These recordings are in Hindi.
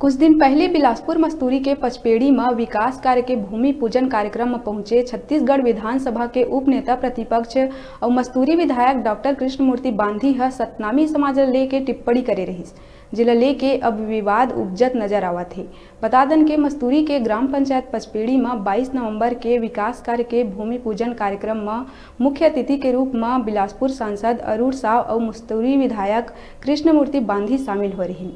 कुछ दिन पहले बिलासपुर मस्तूरी के पचपेड़ी में विकास कार्य के भूमि पूजन कार्यक्रम में पहुंचे छत्तीसगढ़ विधानसभा के उप नेता प्रतिपक्ष और मस्तूरी विधायक डॉक्टर कृष्णमूर्ति बांधी सतनामी समाज लेके टिप्पणी करे रहीस, जिला लेके अब विवाद उपजत नजर आवत है। बता दें कि मस्तूरी के ग्राम पंचायत पचपेड़ी में 22 नवंबर के विकास कार्य के भूमि पूजन कार्यक्रम में मुख्य अतिथि के रूप में बिलासपुर सांसद अरूण साव और मस्तूरी विधायक कृष्णमूर्ति बांधी शामिल हो रही।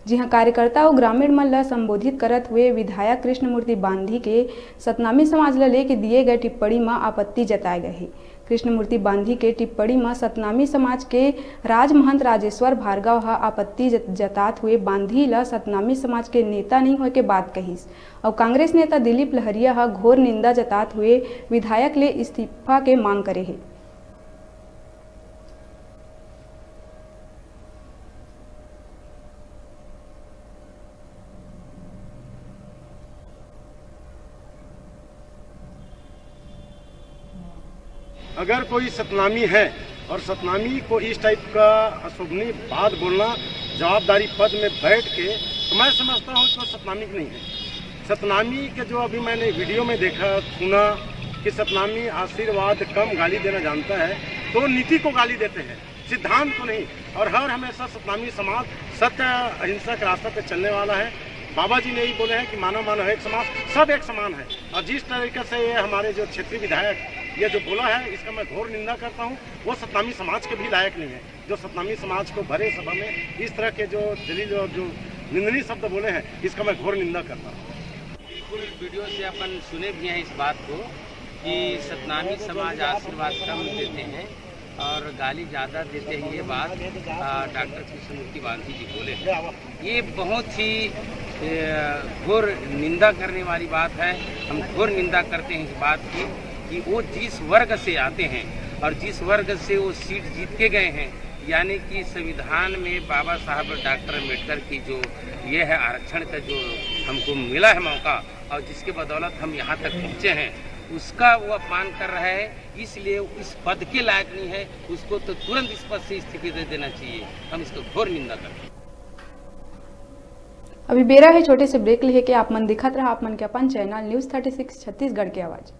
जी हाँ, कार्यकर्ता और ग्रामीण मन ला संबोधित करत हुए विधायक कृष्णमूर्ति बांधी के सतनामी समाज ला लेके दिए गए टिप्पणी में आपत्ति जताए गए है। कृष्णमूर्ति बांधी के टिप्पणी में सतनामी समाज के राजमहंत राजेश्वर भार्गव आपत्ति जतात हुए बांधी ला सतनामी समाज के नेता नहीं होए के बात कहीस और कांग्रेस नेता दिलीप लहरिया घोर निंदा जतात हुए विधायक ले इस्तीफा के मांग करे है। अगर कोई सतनामी है और सतनामी को इस टाइप का अशोभनीय बात बोलना जवाबदारी पद में बैठ के, तो मैं समझता हूँ कि वो सतनामी नहीं है। सतनामी के जो अभी मैंने वीडियो में देखा सुना कि सतनामी आशीर्वाद कम गाली देना जानता है, तो नीति को गाली देते हैं, सिद्धांत को नहीं। और हर हमेशा सतनामी समाज सत्य अहिंसा के रास्ते पे चलने वाला है। बाबा जी ने ही बोले हैं कि मानव मानव एक समाज, सब एक समान है। और जिस तरीके से ये हमारे जो क्षेत्रीय विधायक ये जो बोला है, इसका मैं घोर निंदा करता हूँ। वो सतनामी समाज के भी लायक नहीं है। जो सतनामी समाज को भरे सभा में इस तरह के जो जलील और जो निंदनीय शब्द बोले हैं, इसका मैं घोर निंदा करता हूँ। बिल्कुल वीडियो से अपन सुने भी हैं इस बात को कि सतनामी समाज आशीर्वाद कम देते हैं और गाली ज़्यादा देते हैं। ये बात डॉक्टर कृष्णमूर्ति बांधी जी बोले हैं, ये बहुत ही घोर निंदा करने वाली बात है। हम घोर निंदा करते हैं इस बात की कि वो जिस वर्ग से आते हैं और जिस वर्ग से वो सीट जीत के गए हैं, यानी कि संविधान में बाबा साहब डॉक्टर अम्बेडकर की जो ये है आरक्षण का जो हमको मिला है मौका और जिसके बदौलत हम यहाँ तक पहुँचे हैं, उसका वो अपमान कर रहा है। इसलिए इस पद के लायक नहीं है, उसको तो तुरंत इस पद से इस्तीफे दे देना चाहिए। हम इसको घोर निंदा करते हैं। अभी बेरा है छोटे से ब्रेक लेके आप मन दिखत रहा, आप मन के अपन चैनल न्यूज़ 36 छत्तीसगढ़ की आवाज़।